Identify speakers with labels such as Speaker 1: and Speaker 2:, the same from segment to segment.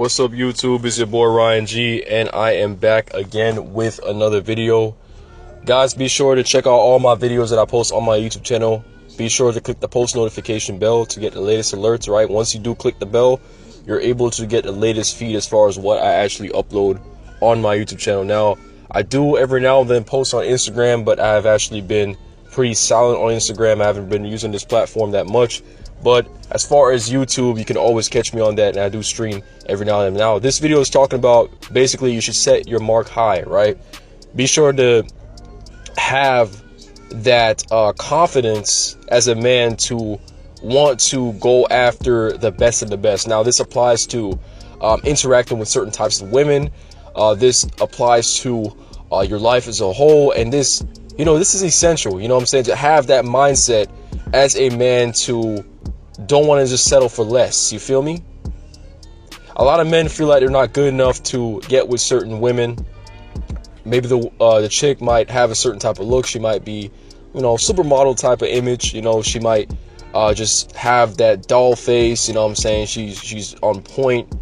Speaker 1: What's up, YouTube? It's your boy Ryan G, and I am back again with another video. Guys, be sure to check out all my videos that I post on my YouTube channel. Be sure to click the post notification bell to get the latest alerts, right? Once you do click the bell, you're able to get the latest feed as far as what I actually upload on my YouTube channel. Now, I do every now and then post on Instagram, but I have actually been pretty silent on Instagram. I haven't been using this platform that much. But as far as YouTube, you can always catch me on that, and I do stream every now and then. Now, this video is talking about basically you should set your mark high, right? Be sure to have that confidence as a man to want to go after the best of the best. Now, this applies to interacting with certain types of women. This applies to your life as a whole, and this is essential. You know what I'm saying? To have that mindset as a man to don't want to just settle for less. You feel me? A lot of men feel like they're not good enough to get with certain women. Maybe the chick might have a certain type of look. She might be, supermodel type of image. She might just have that doll face. You know what I'm saying? She's on point.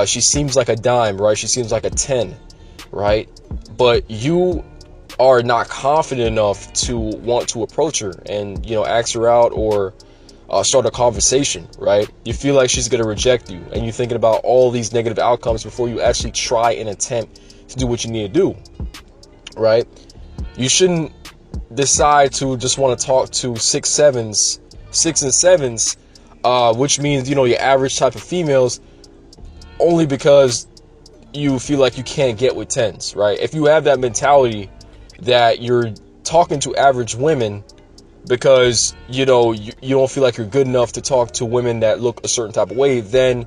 Speaker 1: She seems like a dime, right? She seems like a 10, right? But you are not confident enough to want to approach her and, ask her out or start a conversation, right? You feel like she's going to reject you, and you're thinking about all these negative outcomes before you actually try and attempt to do what you need to do, right? You shouldn't decide to just want to talk to 6 and 7s, which means, your average type of females, only because you feel like you can't get with 10s, right? If you have that mentality that you're talking to average women because you don't feel like you're good enough to talk to women that look a certain type of way, then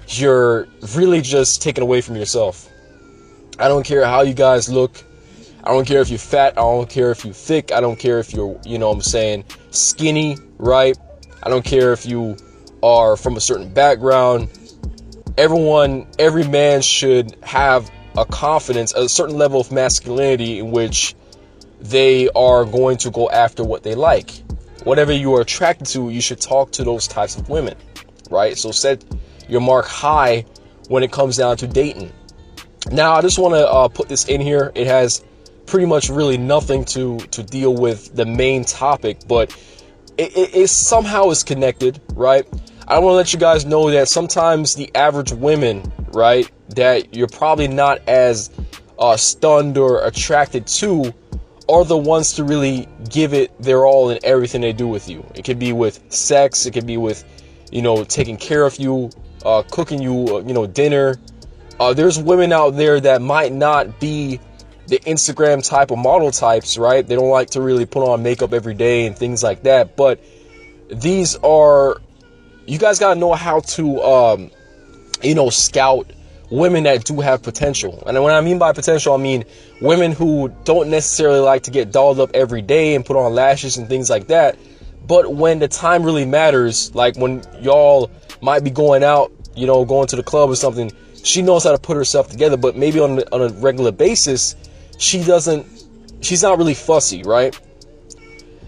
Speaker 1: you're really just taken away from yourself. I don't care how you guys look. I don't care if you're fat. I don't care if you're thick. I don't care if you're, skinny, right? I don't care if you are from a certain background. Every man should have a confidence, a certain level of masculinity in which they are going to go after what they like. Whatever you are attracted to, you should talk to those types of women, right? So set your mark high when it comes down to dating. Now, I just want to put this in here. It has pretty much really nothing to deal with the main topic, but it somehow is connected, right? I want to let you guys know that sometimes the average women, right, that you're probably not as stunned or attracted to are the ones to really give it their all in everything they do with you. It could be with sex. It could be with, taking care of you, cooking you, dinner. There's women out there that might not be the Instagram type of model types, right? They don't like to really put on makeup every day and things like that. But these are, you guys got to know how to, scout women that do have potential. And when I mean by potential, I mean women who don't necessarily like to get dolled up every day and put on lashes and things like that. But when the time really matters, like when y'all might be going out, going to the club or something, she knows how to put herself together. But maybe on a regular basis, she's not really fussy, right?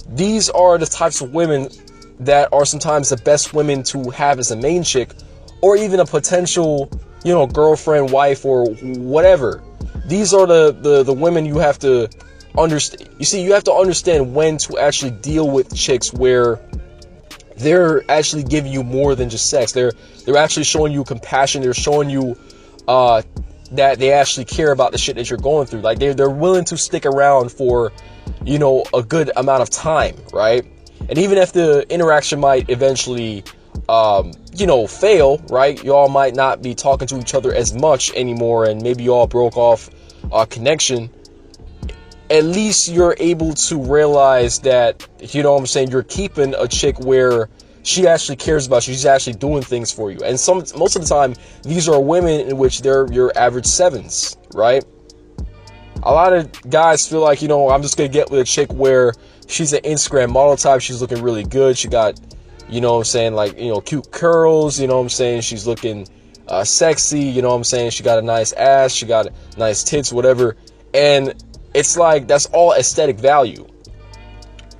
Speaker 1: These are the types of women that are sometimes the best women to have as a main chick, or even a potential girlfriend, wife, or whatever. These are the women you have to understand. You see, you have to understand when to actually deal with chicks where they're actually giving you more than just sex. They're actually showing you compassion. They're showing you that they actually care about the shit that you're going through. Like they're willing to stick around for a good amount of time, right? And even if the interaction might eventually fail, right? Y'all might not be talking to each other as much anymore, and maybe y'all broke off a connection. At least you're able to realize that, you're keeping a chick where she actually cares about you. She's actually doing things for you. And most of the time, these are women in which they're your average 7s, right? A lot of guys feel like, I'm just going to get with a chick where she's an Instagram model type. She's looking really good. She got, cute curls, she's looking sexy, she got a nice ass, she got nice tits, whatever. And it's like, that's all aesthetic value.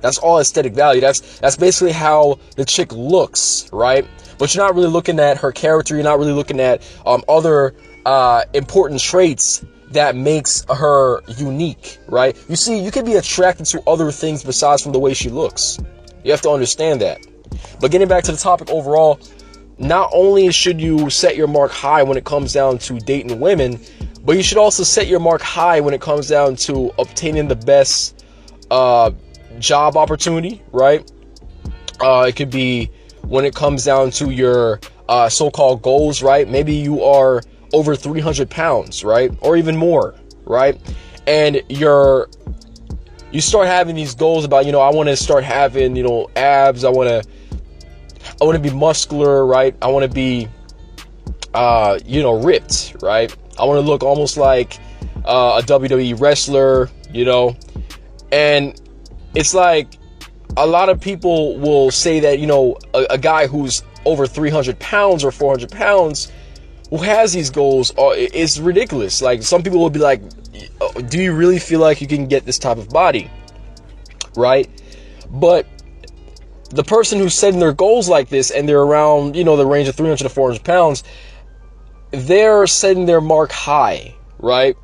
Speaker 1: That's all aesthetic value. That's basically how the chick looks, right? But you're not really looking at her character. You're not really looking at other important traits that makes her unique, right? You see, you can be attracted to other things besides from the way she looks. You have to understand that. But getting back to the topic overall, not only should you set your mark high when it comes down to dating women, but you should also set your mark high when it comes down to obtaining the best job opportunity, right? It could be when it comes down to your so-called goals, right? Maybe you are over 300 pounds, right? Or even more, right? And you start having these goals about, I want to start having, abs. I want to be muscular, right? I want to be, ripped, right? I want to look almost like a WWE wrestler, and it's like a lot of people will say that, a guy who's over 300 pounds or 400 pounds who has these goals is ridiculous. Like, some people will be like, do you really feel like you can get this type of body, right? But the person who's setting their goals like this and they're around, the range of 300 to 400 pounds, they're setting their mark high, right?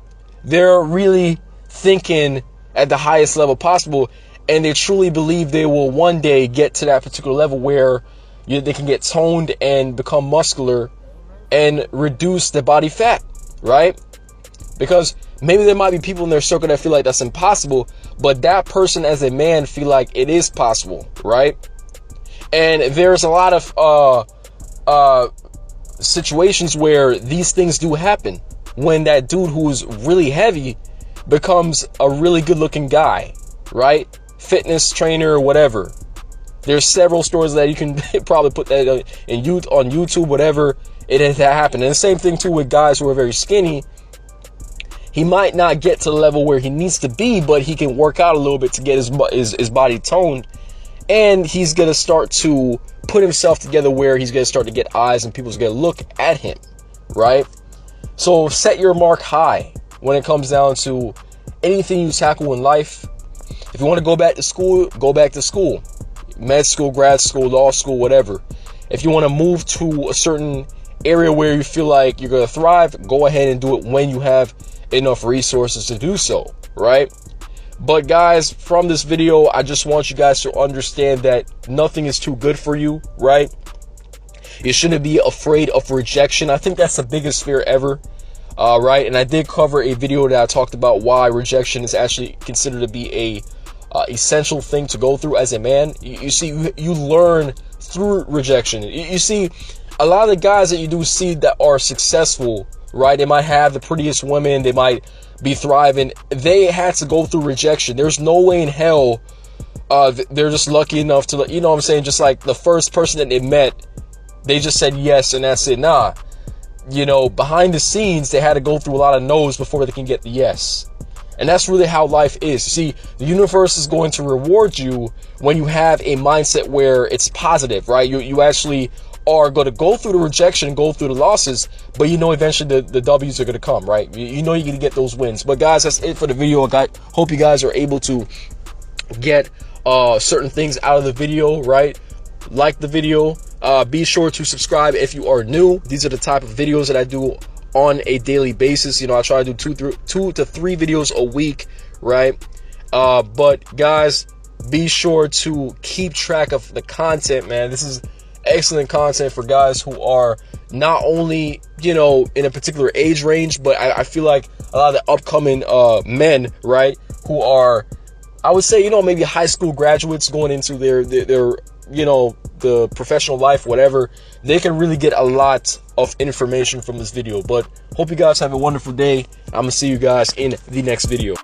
Speaker 1: They're really thinking at the highest level possible, and they truly believe they will one day get to that particular level where they can get toned and become muscular and reduce the body fat, right? Because maybe there might be people in their circle that feel like that's impossible, but that person as a man feel like it is possible, right? And there's a lot of situations where these things do happen when that dude who's really heavy becomes a really good looking guy, right? Fitness trainer or whatever. There's several stories that you can probably put that on YouTube, whatever. It has happened. And the same thing too with guys who are very skinny. He might not get to the level where he needs to be, but he can work out a little bit to get his body toned, and he's gonna start to put himself together where he's gonna start to get eyes and people's gonna look at him, right? So set your mark high when it comes down to anything you tackle in life. If you want to go back to school, go back to school. Med school, grad school, law school, whatever. If you want to move to a certain area where you feel like you're going to thrive, go ahead and do it when you have enough resources to do so, right? But guys, from this video, I just want you guys to understand that nothing is too good for you, right? You shouldn't be afraid of rejection. I think that's the biggest fear ever, right? And I did cover a video that I talked about why rejection is actually considered to be a essential thing to go through as a man. You see, you learn through rejection. You see, a lot of the guys that you do see that are successful, right? They might have the prettiest women, they might be thriving. They had to go through rejection. There's no way in hell they're just lucky enough to, what I'm saying, just like the first person that they met, they just said yes and that's it. Nah, behind the scenes, they had to go through a lot of no's before they can get the yes. And that's really how life is. You see, the universe is going to reward you when you have a mindset where it's positive, right? You actually are going to go through the rejection, go through the losses, but eventually the W's are going to come, right? You're going to get those wins. But guys, that's it for the video. I hope you guys are able to get certain things out of the video, right? Like the video. Be sure to subscribe if you are new. These are the type of videos that I do on a daily basis. I try to do 2 to 3 videos a week, right? But guys, be sure to keep track of the content, man. This is excellent content for guys who are not only, in a particular age range, but I feel like a lot of the upcoming men, right, who are, I would say, maybe high school graduates going into their the professional life, whatever, they can really get a lot of information from this video. But hope you guys have a wonderful day. I'm gonna see you guys in the next video.